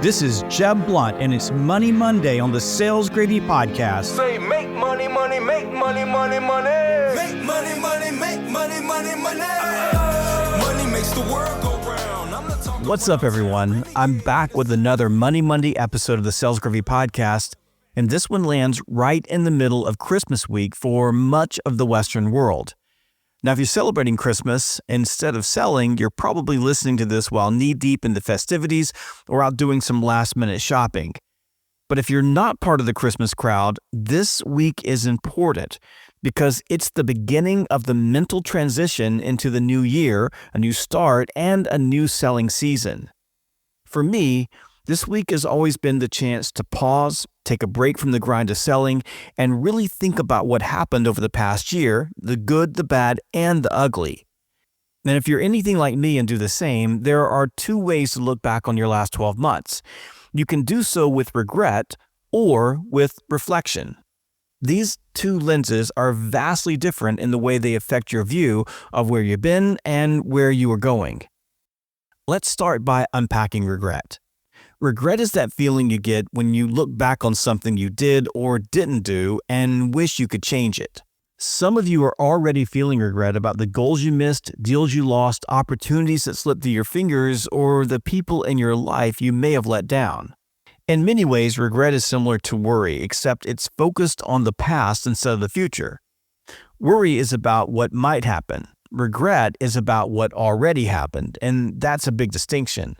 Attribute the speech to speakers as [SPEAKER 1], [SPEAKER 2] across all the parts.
[SPEAKER 1] This is Jeb Blunt, and it's Money Monday on the Sales Gravy Podcast.
[SPEAKER 2] Say make money, money, make money, money, money. Make money, money, make money, money, money. Money makes the world go round.
[SPEAKER 1] What's up, everyone? I'm back with another Money Monday episode of the Sales Gravy Podcast, and this one lands right in the middle of Christmas week for much of the Western world. Now, if you're celebrating Christmas, instead of selling, you're probably listening to this while knee-deep in the festivities or out doing some last-minute shopping. But if you're not part of the Christmas crowd, this week is important because it's the beginning of the mental transition into the new year, a new start, and a new selling season. For me, this week has always been the chance to pause, take a break from the grind of selling, and really think about what happened over the past year, the good, the bad, and the ugly. And if you're anything like me and do the same, there are two ways to look back on your last 12 months. You can do so with regret or with reflection. These two lenses are vastly different in the way they affect your view of where you've been and where you are going. Let's start by unpacking regret. Regret is that feeling you get when you look back on something you did or didn't do and wish you could change it. Some of you are already feeling regret about the goals you missed, deals you lost, opportunities that slipped through your fingers, or the people in your life you may have let down. In many ways, regret is similar to worry, except it's focused on the past instead of the future. Worry is about what might happen. Regret is about what already happened, and that's a big distinction.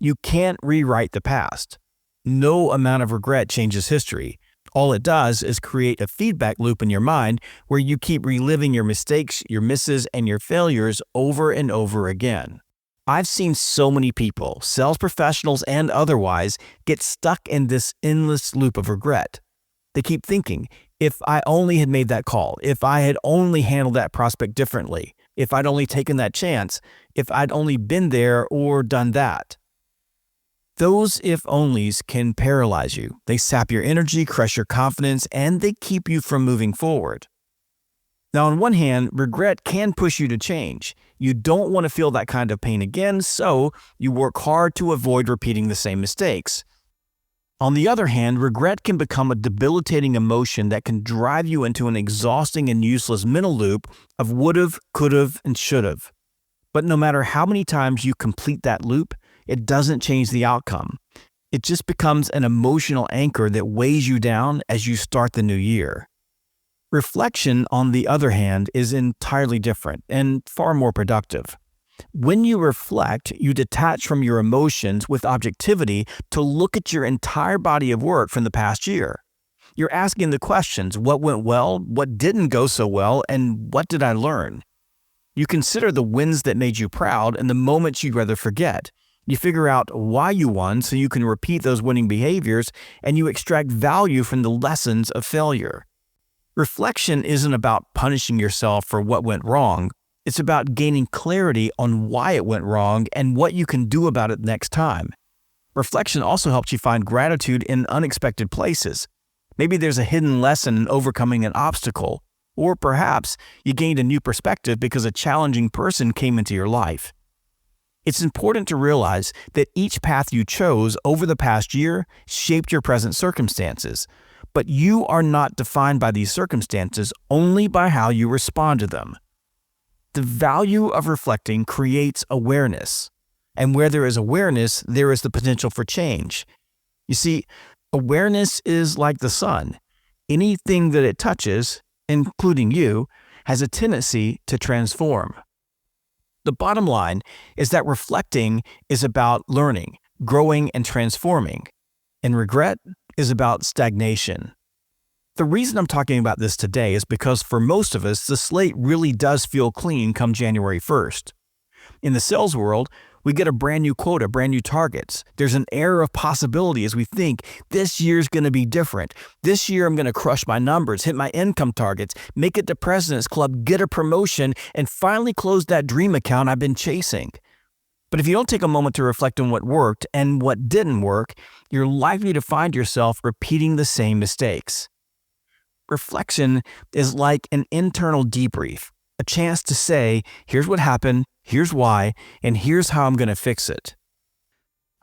[SPEAKER 1] You can't rewrite the past. No amount of regret changes history. All it does is create a feedback loop in your mind where you keep reliving your mistakes, your misses, and your failures over and over again. I've seen so many people, sales professionals and otherwise, get stuck in this endless loop of regret. They keep thinking, if I only had made that call, if I had only handled that prospect differently, if I'd only taken that chance, if I'd only been there or done that. Those if-onlys can paralyze you. They sap your energy, crush your confidence, and they keep you from moving forward. Now, on one hand, regret can push you to change. You don't want to feel that kind of pain again, so you work hard to avoid repeating the same mistakes. On the other hand, regret can become a debilitating emotion that can drive you into an exhausting and useless mental loop of would've, could've, and should've. But no matter how many times you complete that loop, it doesn't change the outcome. It just becomes an emotional anchor that weighs you down as you start the new year. Reflection, on the other hand, is entirely different and far more productive. When you reflect, you detach from your emotions with objectivity to look at your entire body of work from the past year. You're asking the questions, what went well, what didn't go so well, and what did I learn? You consider the wins that made you proud and the moments you'd rather forget. You figure out why you won so you can repeat those winning behaviors, and you extract value from the lessons of failure. Reflection isn't about punishing yourself for what went wrong. It's about gaining clarity on why it went wrong and what you can do about it next time. Reflection also helps you find gratitude in unexpected places. Maybe there's a hidden lesson in overcoming an obstacle, or perhaps you gained a new perspective because a challenging person came into your life. It's important to realize that each path you chose over the past year shaped your present circumstances, but you are not defined by these circumstances, only by how you respond to them. The value of reflecting creates awareness, and where there is awareness, there is the potential for change. You see, awareness is like the sun. Anything that it touches, including you, has a tendency to transform. The bottom line is that reflecting is about learning, growing, and transforming, and regret is about stagnation. The reason I'm talking about this today is because for most of us, the slate really does feel clean come January 1st. In the sales world, we get a brand new quota, brand new targets. There's an air of possibility as we think, this year's going to be different. This year I'm going to crush my numbers, hit my income targets, make it to President's Club, get a promotion, and finally close that dream account I've been chasing. But if you don't take a moment to reflect on what worked and what didn't work, you're likely to find yourself repeating the same mistakes. Reflection is like an internal debrief, a chance to say, here's what happened, here's why, and here's how I'm going to fix it.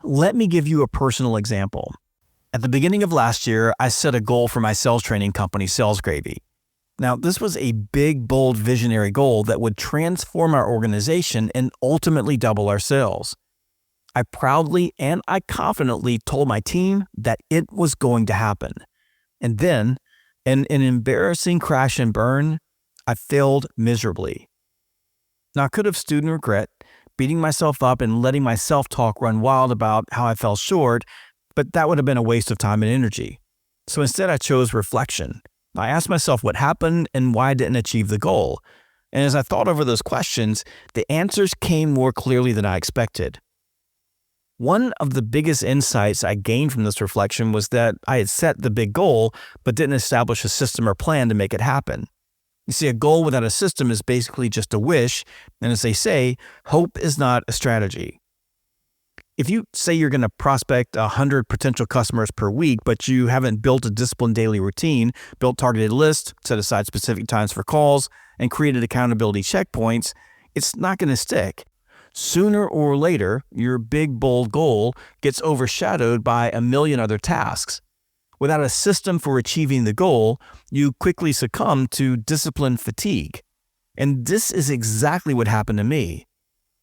[SPEAKER 1] Let me give you a personal example. At the beginning of last year, I set a goal for my sales training company, Sales Gravy. Now, this was a big, bold, visionary goal that would transform our organization and ultimately double our sales. I proudly and I confidently told my team that it was going to happen. And then, in an embarrassing crash and burn, I failed miserably. Now, I could have stewed in regret, beating myself up and letting my self-talk run wild about how I fell short, but that would have been a waste of time and energy. So instead, I chose reflection. I asked myself what happened and why I didn't achieve the goal. And as I thought over those questions, the answers came more clearly than I expected. One of the biggest insights I gained from this reflection was that I had set the big goal, but didn't establish a system or plan to make it happen. You see, a goal without a system is basically just a wish, and as they say, hope is not a strategy. If you say you're going to prospect 100 potential customers per week, but you haven't built a disciplined daily routine, built targeted lists, set aside specific times for calls, and created accountability checkpoints, it's not going to stick. Sooner or later, your big, bold goal gets overshadowed by a million other tasks. Without a system for achieving the goal, you quickly succumb to discipline fatigue. And this is exactly what happened to me.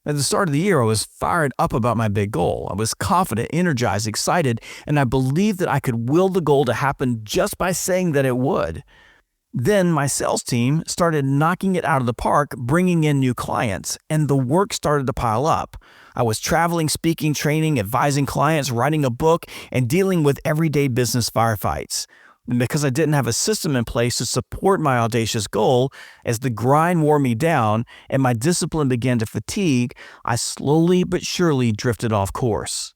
[SPEAKER 1] At the start of the year, I was fired up about my big goal. I was confident, energized, excited, and I believed that I could will the goal to happen just by saying that it would. Then my sales team started knocking it out of the park, bringing in new clients, and the work started to pile up. I was traveling, speaking, training, advising clients, writing a book, and dealing with everyday business firefights. And because I didn't have a system in place to support my audacious goal, as the grind wore me down and my discipline began to fatigue, I slowly but surely drifted off course.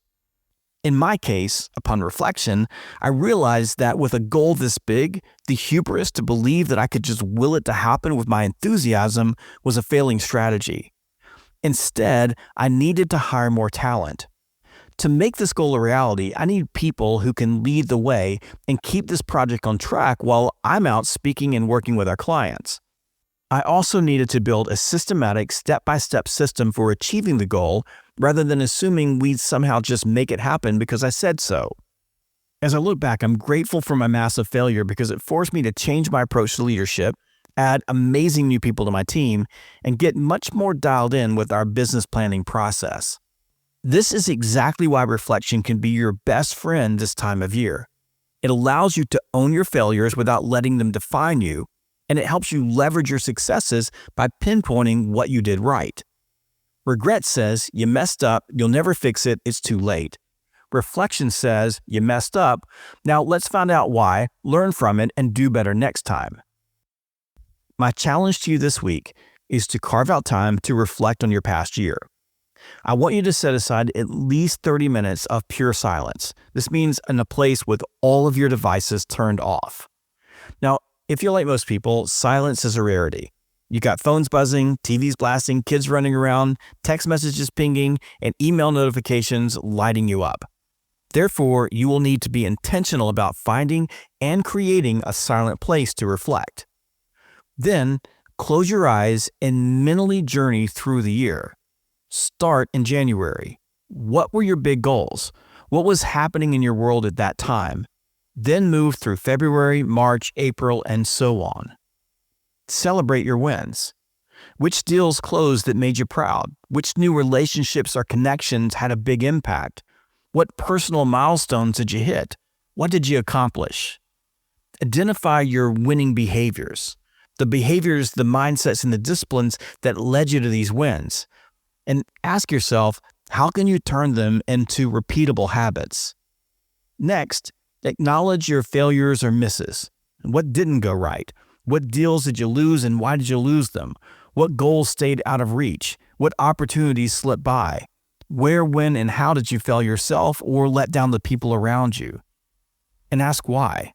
[SPEAKER 1] In my case, upon reflection, I realized that with a goal this big, the hubris to believe that I could just will it to happen with my enthusiasm was a failing strategy. Instead, I needed to hire more talent. To make this goal a reality, I need people who can lead the way and keep this project on track while I'm out speaking and working with our clients. I also needed to build a systematic, step-by-step system for achieving the goal rather than assuming we'd somehow just make it happen because I said so. As I look back, I'm grateful for my massive failure because it forced me to change my approach to leadership, add amazing new people to my team, and get much more dialed in with our business planning process. This is exactly why reflection can be your best friend this time of year. It allows you to own your failures without letting them define you, and it helps you leverage your successes by pinpointing what you did right. Regret says, you messed up, you'll never fix it, it's too late. Reflection says, you messed up, now let's find out why, learn from it, and do better next time. My challenge to you this week is to carve out time to reflect on your past year. I want you to set aside at least 30 minutes of pure silence. This means in a place with all of your devices turned off. Now, if you're like most people, silence is a rarity. You got phones buzzing, TVs blasting, kids running around, text messages pinging, and email notifications lighting you up. Therefore, you will need to be intentional about finding and creating a silent place to reflect. Then, close your eyes and mentally journey through the year. Start in January. What were your big goals? What was happening in your world at that time? Then move through February, March, April, and so on. Celebrate your wins. Which deals closed that made you proud? Which new relationships or connections had a big impact? What personal milestones did you hit? What did you accomplish? Identify your winning behaviors. The behaviors, the mindsets, and the disciplines that led you to these wins. And ask yourself, how can you turn them into repeatable habits? Next, acknowledge your failures or misses. What didn't go right? What deals did you lose and why did you lose them? What goals stayed out of reach? What opportunities slipped by? Where, when, and how did you fail yourself or let down the people around you? And ask why.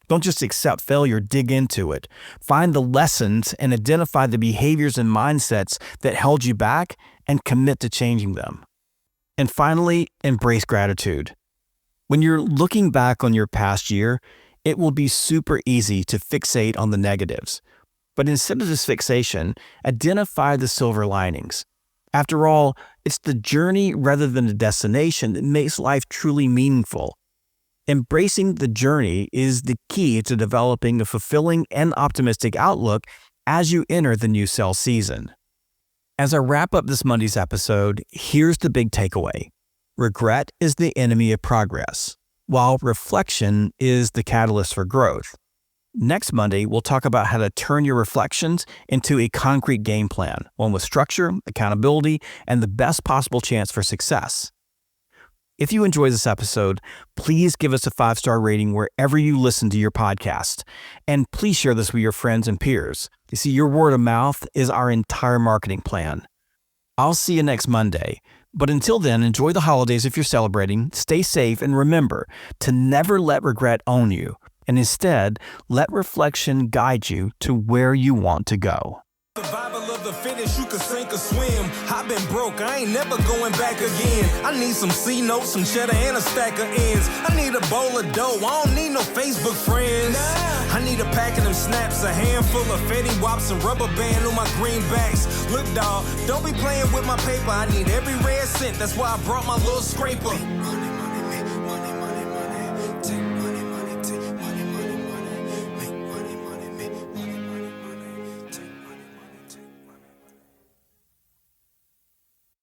[SPEAKER 1] Don't just accept failure, dig into it. Find the lessons and identify the behaviors and mindsets that held you back and commit to changing them. And finally, embrace gratitude. When you're looking back on your past year, it will be super easy to fixate on the negatives. But instead of this fixation, identify the silver linings. After all, it's the journey rather than the destination that makes life truly meaningful. Embracing the journey is the key to developing a fulfilling and optimistic outlook as you enter the new sales season. As I wrap up this Monday's episode, here's the big takeaway. Regret is the enemy of progress, while reflection is the catalyst for growth. Next Monday, we'll talk about how to turn your reflections into a concrete game plan, one with structure, accountability, and the best possible chance for success. If you enjoy this episode, please give us a 5-star rating wherever you listen to your podcast. And please share this with your friends and peers. You see, your word of mouth is our entire marketing plan. I'll see you next Monday. But until then, enjoy the holidays if you're celebrating, stay safe, and remember to never let regret own you. And instead, let reflection guide you to where you want to go.
[SPEAKER 2] Survival of the fittest, you can sink or swim. I've been broke, I ain't never going back again. I need some C-notes, some cheddar, and a stack of ends. I need a bowl of dough, I don't need no Facebook friends. I need a pack of them snaps, a handful of Fetty Wops, and rubber band on my greenbacks. Look, dawg, don't be playing with my paper. I need every red cent, that's why I brought my little scraper.